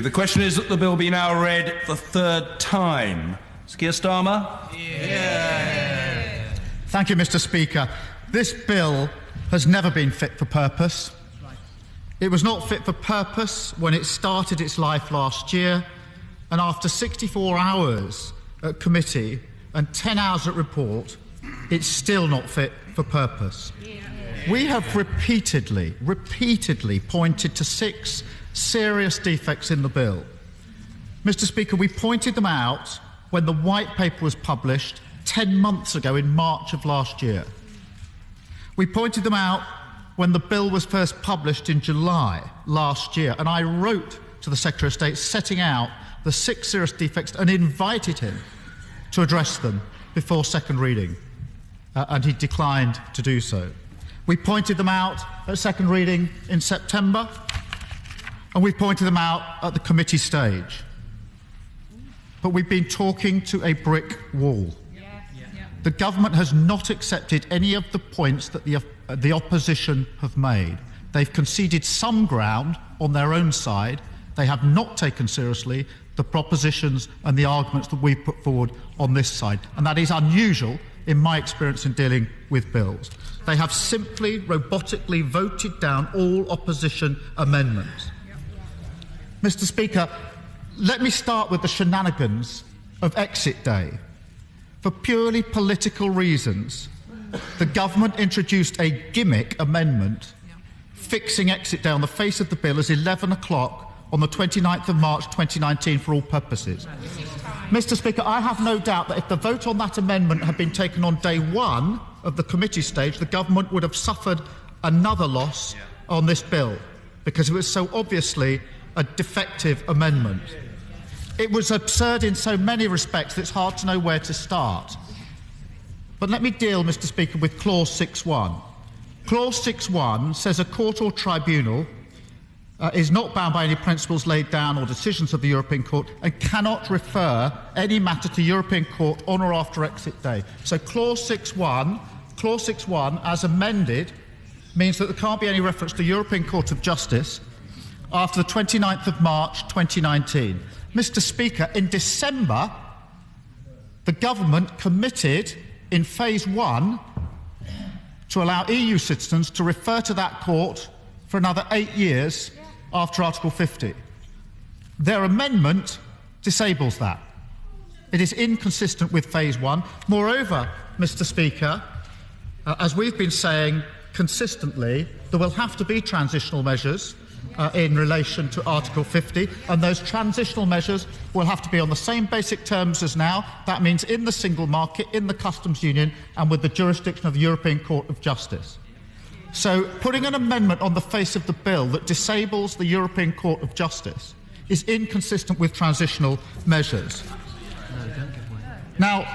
The question is that the bill be now read the third time. Kier Starmer? Yeah. Thank you, Mr. Speaker. This bill has never been fit for purpose. It was not fit for purpose when it started its life last year, and after 64 hours at committee and 10 hours at report, it's still not fit for purpose. We have repeatedly pointed to 6 serious defects in the bill. Mr. Speaker, we pointed them out when the white paper was published 10 months ago in March of last year. We pointed them out when the bill was first published in July last year, and I wrote to the Secretary of State setting out the 6 serious defects and invited him to address them before second reading, and he declined to do so. We pointed them out at second reading in September, and we pointed them out at the committee stage. But we've been talking to a brick wall. The government has not accepted any of the points that the opposition have made. They've conceded some ground on their own side. They have not taken seriously the propositions and the arguments that we put forward on this side. And that is unusual in my experience in dealing with bills. They have simply robotically voted down all opposition amendments. Mr. Speaker, let me start with the shenanigans of Exit Day. For purely political reasons, the government introduced a gimmick amendment fixing Exit Day on the face of the bill as 11 o'clock on the 29th of March 2019 for all purposes. Mr. Speaker, I have no doubt that if the vote on that amendment had been taken on day 1 of the committee stage, the government would have suffered another loss on this bill because it was so obviously a defective amendment. It was absurd in so many respects that it's hard to know where to start. But let me deal, Mr. Speaker, with Clause 6.1. Clause 6.1 says a court or tribunal is not bound by any principles laid down or decisions of the European Court and cannot refer any matter to European Court on or after Exit Day. So Clause 6.1, as amended, means that there can't be any reference to the European Court of Justice after the 29th of March 2019. Mr. Speaker, in December, the government committed in phase 1 to allow EU citizens to refer to that court for another 8 years after Article 50. Their amendment disables that. It is inconsistent with phase 1. Moreover, Mr. Speaker, as we've been saying consistently, there will have to be transitional measures in relation to Article 50, and those transitional measures will have to be on the same basic terms as now. That means in the single market, in the customs union, and with the jurisdiction of the European Court of Justice. So putting an amendment on the face of the bill that disables the European Court of Justice is inconsistent with transitional measures. Now,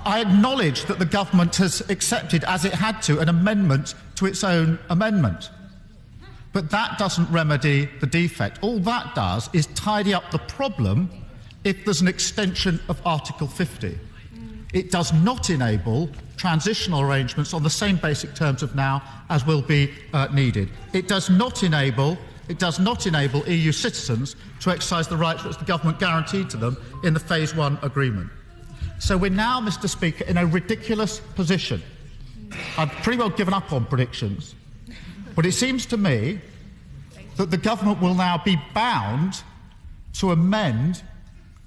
I acknowledge that the government has accepted, as it had to, an amendment to its own amendment. But that doesn't remedy the defect. All that does is tidy up the problem if there's an extension of Article 50. It does not enable transitional arrangements on the same basic terms of now as will be needed. It does not enable EU citizens to exercise the rights which the government guaranteed to them in the Phase 1 agreement. So we're now, Mr. Speaker, in a ridiculous position. I've pretty well given up on predictions. But it seems to me that the government will now be bound to amend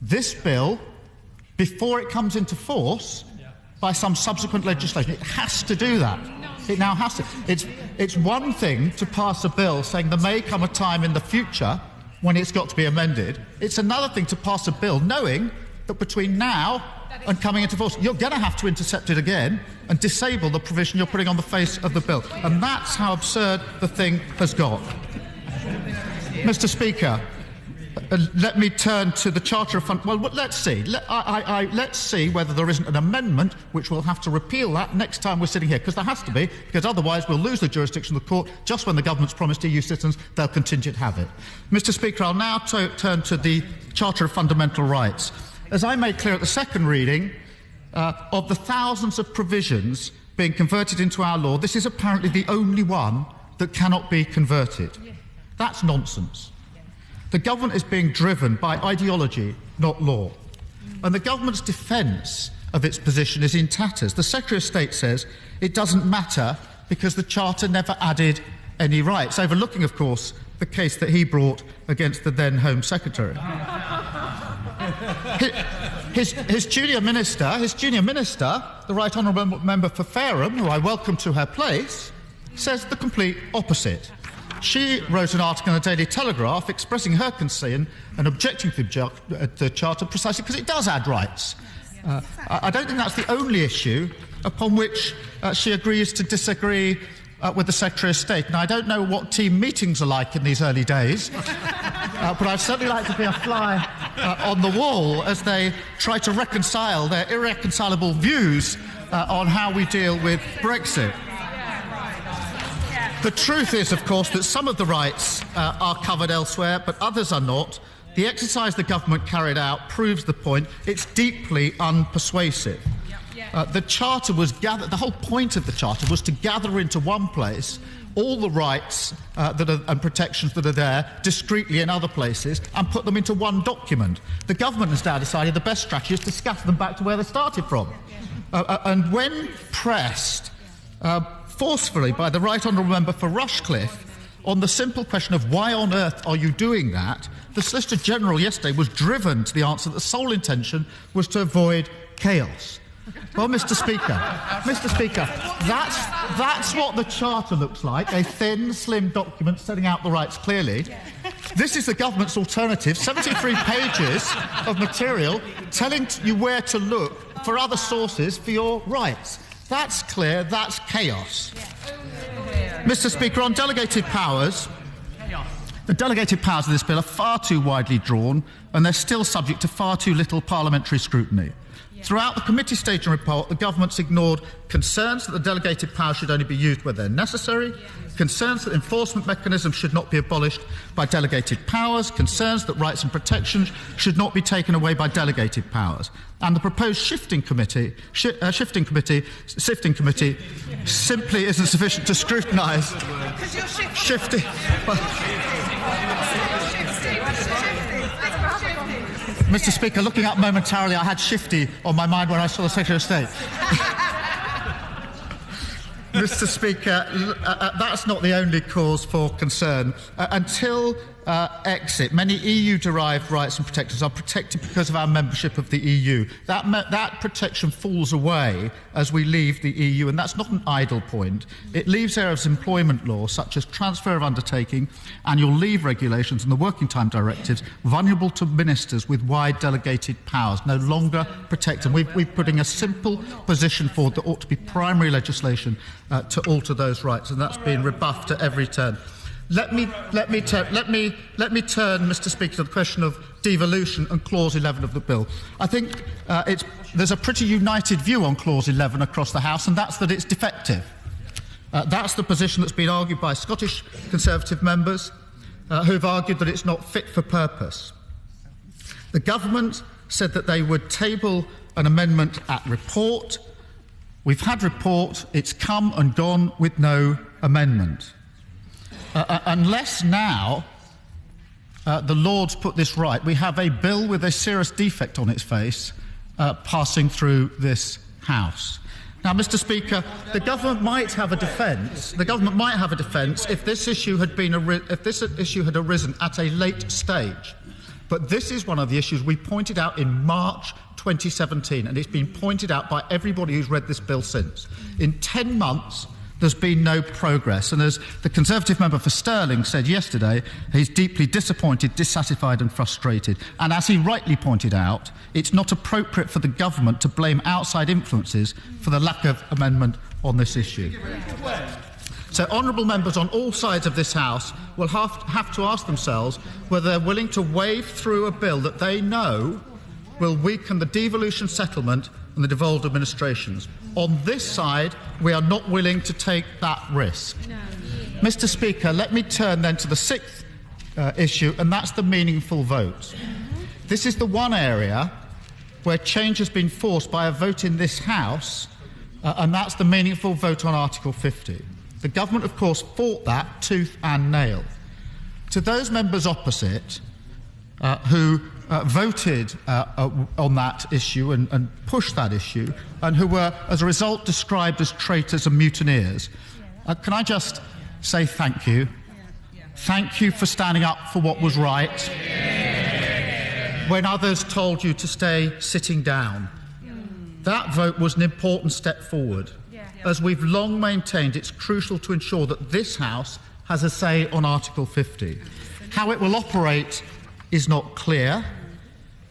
this bill before it comes into force by some subsequent legislation. It has to do that. It now has to. It's one thing to pass a bill saying there may come a time in the future when it's got to be amended. It's another thing to pass a bill knowing that between now and coming into force, you're going to have to intercept it again and disable the provision you're putting on the face of the bill. And that's how absurd the thing has got. Mr. Speaker, let me turn to the Charter of Fund. Well, let's see. Let's see whether there isn't an amendment which will have to repeal that next time we're sitting here, because there has to be, because otherwise we'll lose the jurisdiction of the court just when the government's promised EU citizens they'll continue to have it. Mr. Speaker, I'll now turn to the Charter of Fundamental Rights. As I made clear at the second reading, of the thousands of provisions being converted into our law, this is apparently the only one that cannot be converted. That's nonsense. The government is being driven by ideology, not law. And the government's defence of its position is in tatters. The Secretary of State says it doesn't matter because the Charter never added any rights, overlooking, of course, the case that he brought against the then Home Secretary. His junior minister, the Right Honourable Member for Fareham, who I welcome to her place, says the complete opposite. She wrote an article in the Daily Telegraph expressing her concern and objecting to the Charter precisely because it does add rights. I don't think that's the only issue upon which she agrees to disagree with the Secretary of State. And I don't know what team meetings are like in these early days, but I'd certainly like to be a fly on the wall as they try to reconcile their irreconcilable views on how we deal with Brexit. The truth is, of course, that some of the rights are covered elsewhere, but others are not. The exercise the government carried out proves the point. It's deeply unpersuasive. The Charter was gathered. The whole point of the Charter was to gather into one place all the rights and protections that are there discreetly in other places and put them into one document. The government has now decided the best strategy is to scatter them back to where they started from. And when pressed forcefully by the Right Honourable Member for Rushcliffe on the simple question of why on earth are you doing that, the Solicitor General yesterday was driven to the answer that the sole intention was to avoid chaos. Well, Mr. Speaker, that's what the Charter looks like, a thin, slim document setting out the rights clearly. This is the government's alternative, 73 pages of material telling you where to look for other sources for your rights. That's clear, that's chaos. Mr. Speaker, on delegated powers, the delegated powers of this bill are far too widely drawn and they're still subject to far too little parliamentary scrutiny. Throughout the committee staging report, the government's ignored concerns that the delegated powers should only be used where they're necessary, concerns that enforcement mechanisms should not be abolished by delegated powers, concerns that rights and protections should not be taken away by delegated powers. And the proposed sifting committee simply isn't sufficient to scrutinise shifting. Mr. Speaker, looking up momentarily, I had shifty on my mind when I saw the Secretary of State. Mr. Speaker, that's not the only cause for concern. Until exit, many EU-derived rights and protections are protected because of our membership of the EU. That protection falls away as we leave the EU, and that's not an idle point. It leaves areas of employment law, such as transfer of undertaking, annual leave regulations and the working time directives, vulnerable to ministers with wide delegated powers, no longer protected. We're putting a simple position forward that ought to be primary legislation to alter those rights, and that's been rebuffed at every turn. Let me turn, Mr. Speaker, to the question of devolution and Clause 11 of the bill. I think there's a pretty united view on Clause 11 across the House, and that's that it's defective. That's the position that's been argued by Scottish Conservative members who've argued that it's not fit for purpose. The government said that they would table an amendment at report. We've had report. It's come and gone with no amendment. Unless now the Lords put this right, we have a bill with a serious defect on its face passing through this House. Now, Mr. Speaker, the government might have a defence. If this issue had arisen at a late stage. But this is one of the issues we pointed out in March 2017, and it's been pointed out by everybody who's read this bill since. In 10 months, there's been no progress. And as the Conservative member for Stirling said yesterday, he's deeply disappointed, dissatisfied and frustrated. And as he rightly pointed out, it's not appropriate for the government to blame outside influences for the lack of amendment on this issue. So honourable members on all sides of this House will have to ask themselves whether they're willing to wave through a bill that they know will weaken the devolution settlement and the devolved administrations. On this side, we are not willing to take that risk. Mr. Speaker, let me turn then to the sixth issue, and that's the meaningful vote. This is the one area where change has been forced by a vote in this House, and that's the meaningful vote on Article 50. The government, of course, fought that tooth and nail. To those members opposite, who voted on that issue and pushed that issue, and who were, as a result, described as traitors and mutineers. Can I just say thank you? Thank you for standing up for what was right when others told you to stay sitting down. That vote was an important step forward. As we've long maintained, it's crucial to ensure that this House has a say on Article 50. How it will operate is not clear,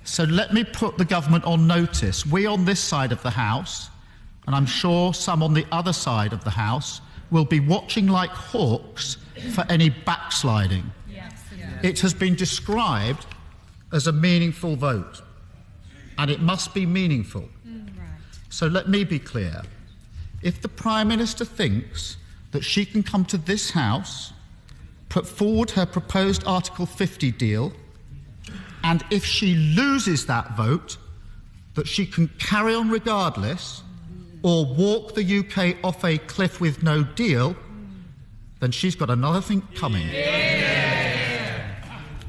so let me put the government on notice. We on this side of the House, and I'm sure some on the other side of the House, will be watching like hawks for any backsliding. It has been described as a meaningful vote, and it must be meaningful. So let me be clear. If the Prime Minister thinks that she can come to this House, put forward her proposed Article 50 deal, and if she loses that vote, that she can carry on regardless or walk the UK off a cliff with no deal, then she's got another thing coming.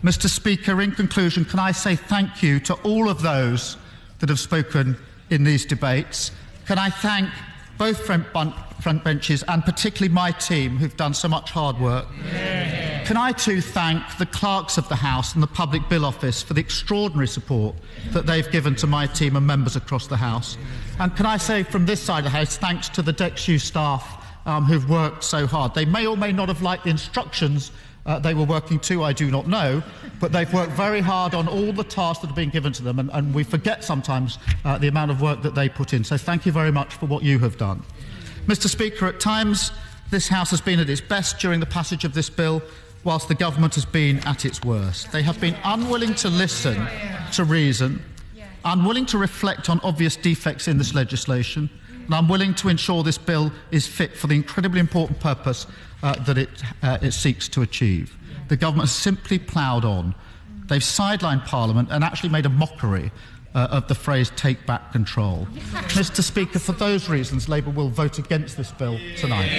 Mr. Speaker, in conclusion, can I say thank you to all of those that have spoken in these debates? Can I thank both front benches and particularly my team who've done so much hard work? Can I too thank the clerks of the House and the Public Bill Office for the extraordinary support that they've given to my team and members across the House? And can I say from this side of the House, thanks to the DEXU staff who've worked so hard. They may or may not have liked the instructions they were working to, I do not know, but they've worked very hard on all the tasks that have been given to them, and we forget sometimes the amount of work that they put in. So thank you very much for what you have done. Mr. Speaker, at times this House has been at its best during the passage of this bill, whilst the government has been at its worst. They have been unwilling to listen to reason, unwilling to reflect on obvious defects in this legislation, and unwilling to ensure this bill is fit for the incredibly important purpose that it seeks to achieve. The government has simply ploughed on. They've sidelined Parliament and actually made a mockery of the phrase "take back control." Mr. Speaker, for those reasons, Labour will vote against this bill tonight.